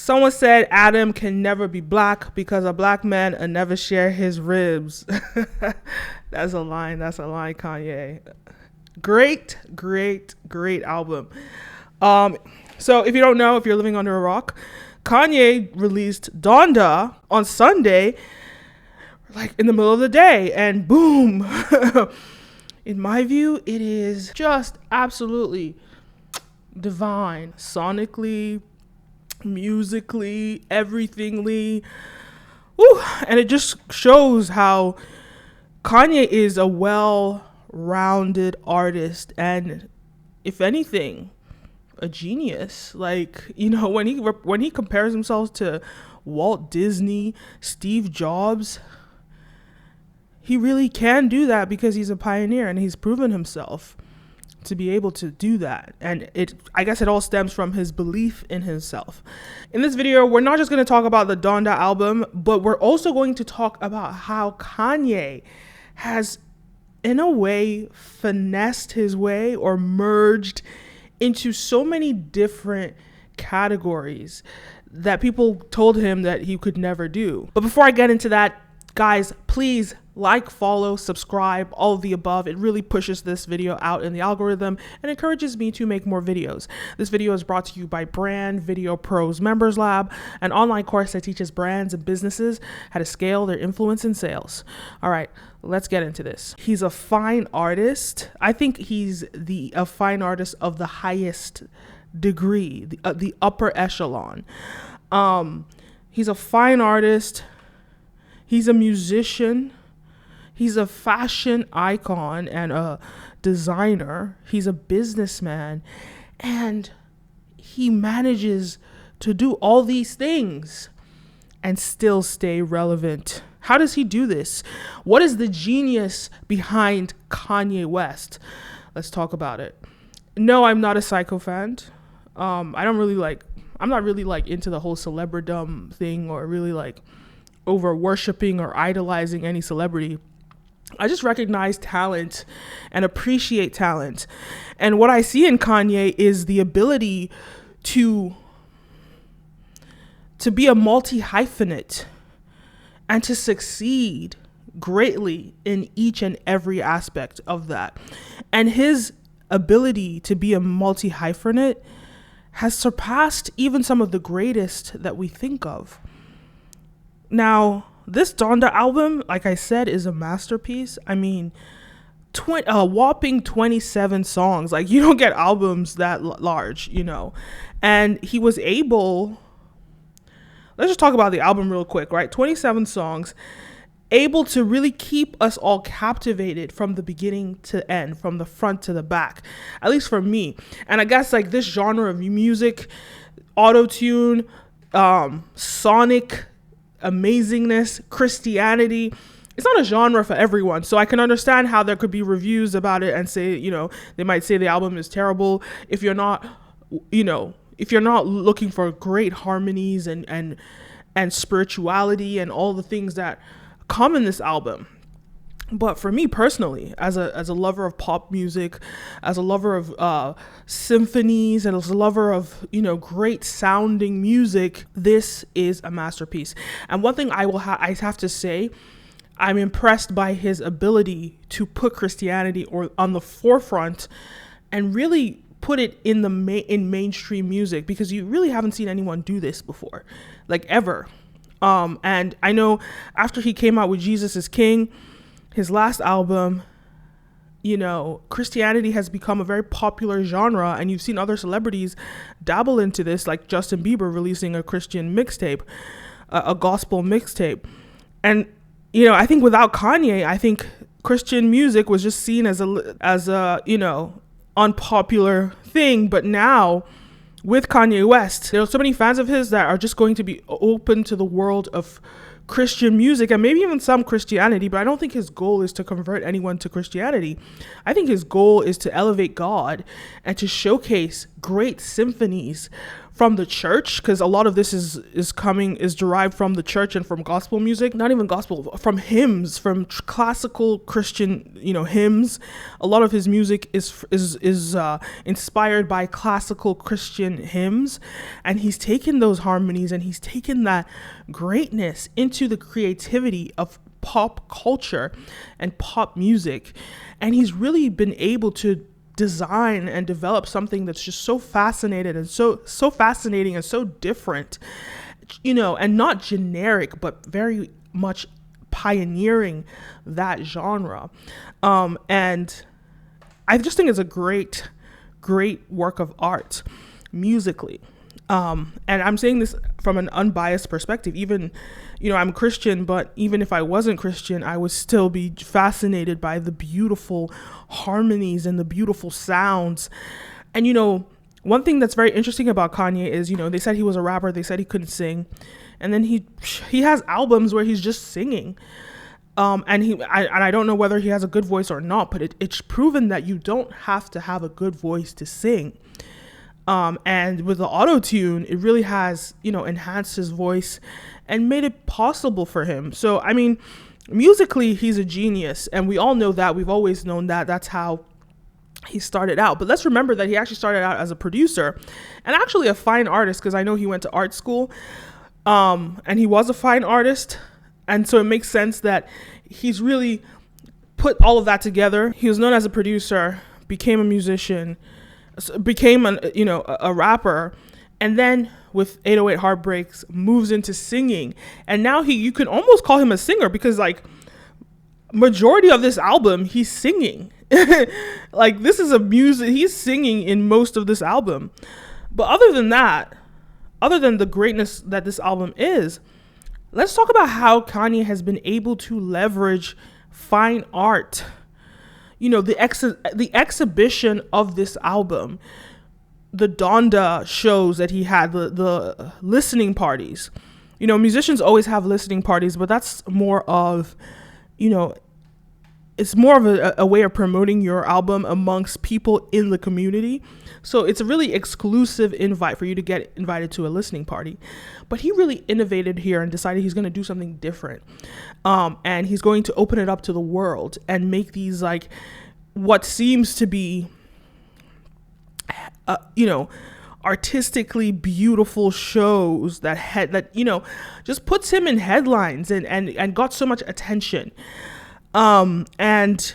Someone said Adam can never be black because a black man will never share his ribs. That's a line, Kanye. Great album. So if you don't know, if you're living under a rock, Kanye released Donda on Sunday, like in the middle of the day, and boom. In my view, it is just absolutely divine, sonically, musically, everythingly. Woo. And it just shows how Kanye is a well-rounded artist, and if anything, a genius. Like, you know, when he compares himself to Walt Disney, Steve Jobs, he really can do that because he's a pioneer and he's proven himself to be able to do that. And I guess it all stems from his belief in himself. In this video, we're not just going to talk about the Donda album, but we're also going to talk about how Kanye has, in a way, finessed his way or merged into so many different categories that people told him that he could never do. But before I get into that, guys, please like, follow, subscribe, all of the above. It really pushes this video out in the algorithm and encourages me to make more videos. This video is brought to you by Brand Video Pros Members Lab, an online course that teaches brands and businesses how to scale their influence in sales. All right, let's get into this. He's a fine artist. I think he's a fine artist of the highest degree, the upper echelon. He's a fine artist. He's a musician. He's a fashion icon and a designer. He's a businessman. And he manages to do all these things and still stay relevant. How does he do this? What is the genius behind Kanye West? Let's talk about it. No, I'm not a sycophant. I'm not really like into the whole celebridom thing or really like over worshiping or idolizing any celebrity. I just recognize talent and appreciate talent. And what I see in Kanye is the ability to be a multi-hyphenate and to succeed greatly in each and every aspect of that. And his ability to be a multi-hyphenate has surpassed even some of the greatest that we think of. Now, this Donda album, like I said, is a masterpiece. I mean, a whopping 27 songs. Like, you don't get albums that large, you know. And he was able, let's just talk about the album real quick, right? 27 songs, able to really keep us all captivated from the beginning to end, from the front to the back, at least for me. And I guess like this genre of music, auto-tune, sonic amazingness, Christianity, it's not a genre for everyone. So I can understand how there could be reviews about it and say, you know, they might say the album is terrible if you're not looking for great harmonies and spirituality and all the things that come in this album. But for me personally, as a lover of pop music, as a lover of symphonies, and as a lover of, you know, great sounding music, this is a masterpiece. And one thing I have to say, I'm impressed by his ability to put Christianity on the forefront and really put it in in mainstream music, because you really haven't seen anyone do this before, like ever. And I know after he came out with Jesus is King, his last album, you know, Christianity has become a very popular genre, and you've seen other celebrities dabble into this, like Justin Bieber releasing a Christian mixtape, a gospel mixtape. And, you know, I think without Kanye, I think Christian music was just seen as a, you know, unpopular thing. But now with Kanye West, there are so many fans of his that are just going to be open to the world of Christian music and maybe even some Christianity, but I don't think his goal is to convert anyone to Christianity. I think his goal is to elevate God and to showcase great symphonies from the church, because a lot of this is derived from the church and from gospel music, not even gospel, from hymns, from classical Christian, hymns. A lot of his music is inspired by classical Christian hymns, and he's taken those harmonies and he's taken that greatness into the creativity of pop culture and pop music, and he's really been able to design and develop something that's just so fascinating and so fascinating and so different, and not generic, but very much pioneering that genre. And I just think it's a great work of art musically. And I'm saying this from an unbiased perspective. Even, I'm Christian, but even if I wasn't Christian, I would still be fascinated by the beautiful harmonies and the beautiful sounds. And, one thing that's very interesting about Kanye is, they said he was a rapper. They said he couldn't sing. And then he has albums where he's just singing. And I don't know whether he has a good voice or not, but it's proven that you don't have to have a good voice to sing. And with the auto-tune, it really has, enhanced his voice and made it possible for him. So, I mean, musically, he's a genius. And we all know that. We've always known that. That's how he started out. But let's remember that he actually started out as a producer and actually a fine artist, because I know he went to art school. And he was a fine artist. And so it makes sense that he's really put all of that together. He was known as a producer, became a musician, became a rapper, and then with 808 Heartbreaks moves into singing. And now you can almost call him a singer, because like majority of this album he's singing. Like this is he's singing in most of this album. But other than the greatness that this album is, let's talk about how Kanye has been able to leverage fine art. The exhibition of this album, the Donda shows that he had, the listening parties. Musicians always have listening parties, but that's more of, it's more of a way of promoting your album amongst people in the community. So it's a really exclusive invite for you to get invited to a listening party. But he really innovated here and decided he's going to do something different. And he's going to open it up to the world and make these like what seems to be, artistically beautiful shows that just puts him in headlines and got so much attention. And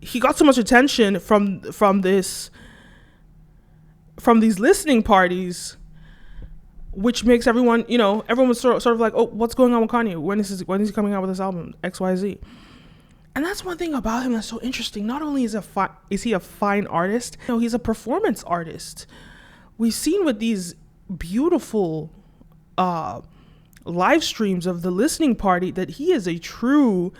he got so much attention from these listening parties, which makes everyone sort of like, oh, what's going on with Kanye? When is he coming out with this album? XYZ. And that's one thing about him that's so interesting. Not only is he a fine artist, he's a performance artist. We've seen with these beautiful live streams of the listening party that he is a true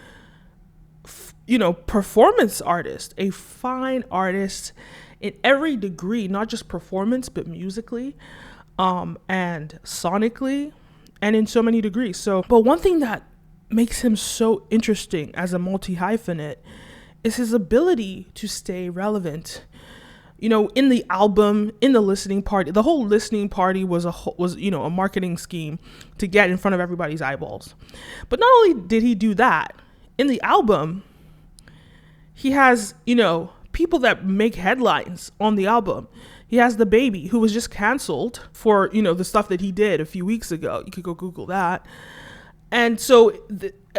performance artist, a fine artist in every degree, not just performance, but musically, and sonically, and in so many degrees. So, but one thing that makes him so interesting as a multi-hyphenate is his ability to stay relevant. In the album, in the listening party, the whole listening party was a marketing scheme to get in front of everybody's eyeballs. But not only did he do that, in the album, he has, people that make headlines on the album. He has the baby who was just canceled for, the stuff that he did a few weeks ago. You could go Google that. And so,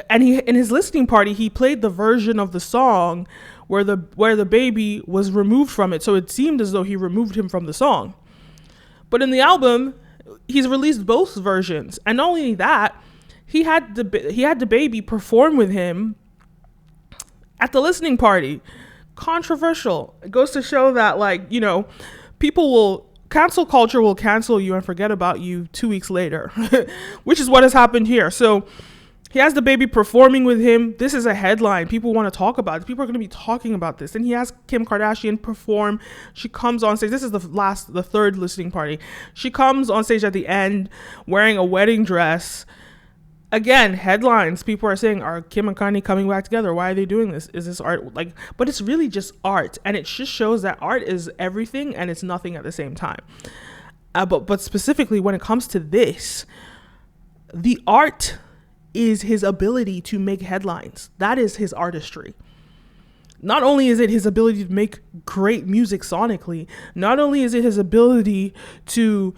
in his listening party, he played the version of the song where the baby was removed from it. So it seemed as though he removed him from the song. But in the album, he's released both versions. And not only that, he had the baby perform with him at the listening party. Controversial. It goes to show that, cancel culture will cancel you and forget about you 2 weeks later, which is what has happened here. So he has the baby performing with him. This is a headline. People want to talk about it. People are going to be talking about this. And he has Kim Kardashian perform. She comes on stage. This is the third listening party. She comes on stage at the end wearing a wedding dress. Again, headlines. People are saying, are Kim and Kanye coming back together? Why are they doing this? Is this art? Like, but it's really just art. And it just shows that art is everything and it's nothing at the same time. But specifically when it comes to this, the art is his ability to make headlines. That is his artistry. Not only is it his ability to make great music sonically, not only is it his ability to,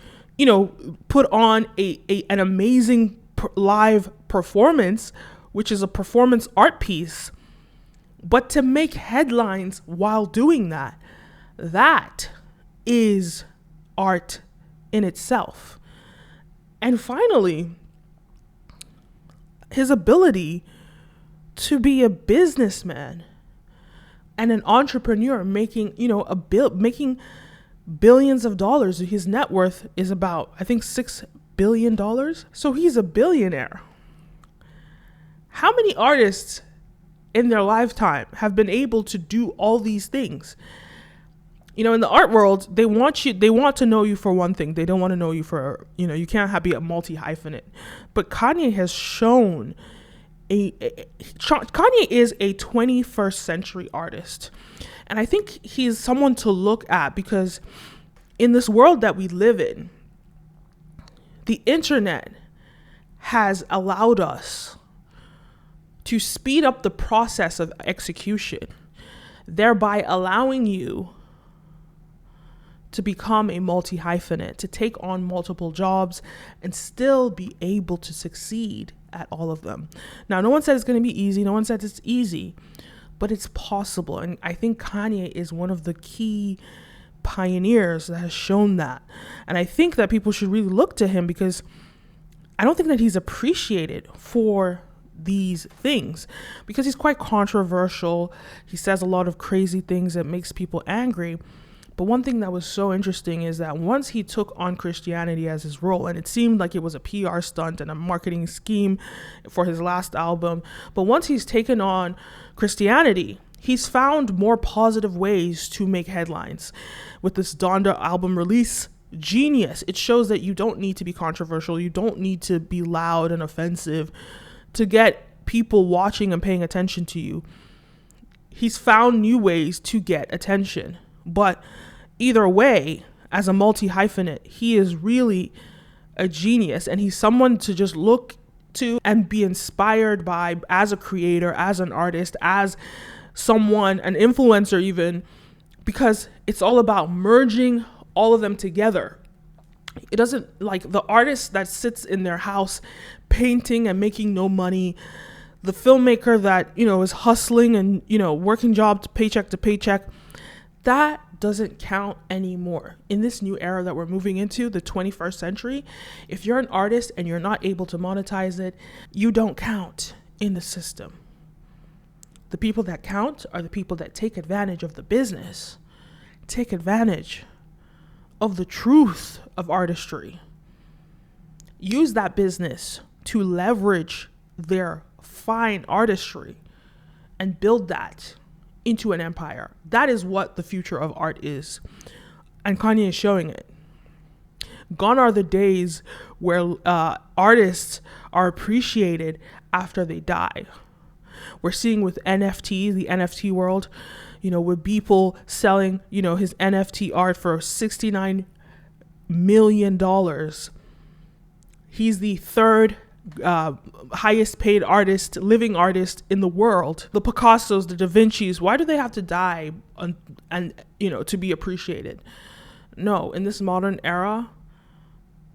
put on an amazing live performance, which is a performance art piece, but to make headlines while doing that, that is art in itself. And finally, his ability to be a businessman and an entrepreneur making, making billions of dollars. His net worth is about, I think, $6 billion. So he's a billionaire. How many artists in their lifetime have been able to do all these things? In the art world, they want to know you for one thing. They don't want to know you for, you can't be a multi-hyphenate. But Kanye has shown Kanye is a 21st century artist. And I think he's someone to look at because in this world that we live in, the internet has allowed us to speed up the process of execution, thereby allowing you to become a multi-hyphenate, to take on multiple jobs and still be able to succeed at all of them. Now, no one said it's going to be easy. No one said it's easy, but it's possible. And I think Kanye is one of the key pioneers that has shown that. And I think that people should really look to him because I don't think that he's appreciated for these things because he's quite controversial. He says a lot of crazy things that makes people angry. But one thing that was so interesting is that once he took on Christianity as his role, and it seemed like it was a PR stunt and a marketing scheme for his last album, but once he's taken on Christianity, he's found more positive ways to make headlines. With this Donda album release, genius. It shows that you don't need to be controversial. You don't need to be loud and offensive to get people watching and paying attention to you. He's found new ways to get attention. But either way, as a multi-hyphenate, he is really a genius, and he's someone to just look to and be inspired by as a creator, as an artist, as someone, an influencer even, because it's all about merging all of them together. It doesn't, like the artist that sits in their house painting and making no money, the filmmaker that, is hustling and, working job paycheck to paycheck, that doesn't count anymore. In this new era that we're moving into, the 21st century, if you're an artist and you're not able to monetize it, you don't count in the system. The people that count are the people that take advantage of the business, take advantage of the truth of artistry, use that business to leverage their fine artistry and build that into an empire. That is what the future of art is. And Kanye is showing it. Gone are the days where artists are appreciated after they die. We're seeing with NFTs, the NFT world, with people selling, his NFT art for $69 million. He's the third highest paid artist, living artist in the world. The Picassos, the Da Vincis, why do they have to die and to be appreciated? No, in this modern era,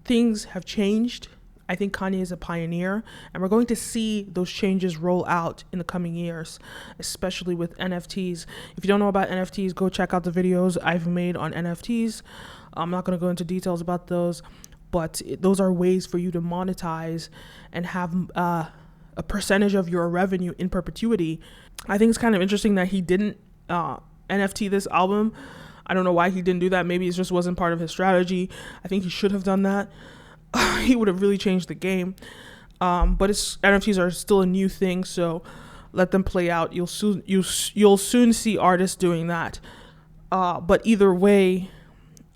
things have changed. I think Kanye is a pioneer, and we're going to see those changes roll out in the coming years, especially with NFTs. If you don't know about NFTs, go check out the videos I've made on NFTs. I'm not going to go into details about those, but those are ways for you to monetize and have a percentage of your revenue in perpetuity. I think it's kind of interesting that he didn't NFT this album. I don't know why he didn't do that. Maybe it just wasn't part of his strategy. I think he should have done that. He would have really changed the game. But NFTs are still a new thing, so let them play out. You'll soon see artists doing that. But either way,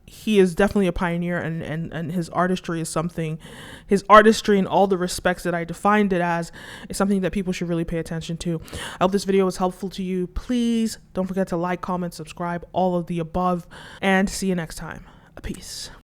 he is definitely a pioneer, and his artistry is something, his artistry in all the respects that I defined it as, is something that people should really pay attention to. I hope this video was helpful to you. Please don't forget to like, comment, subscribe, all of the above, and see you next time. Peace.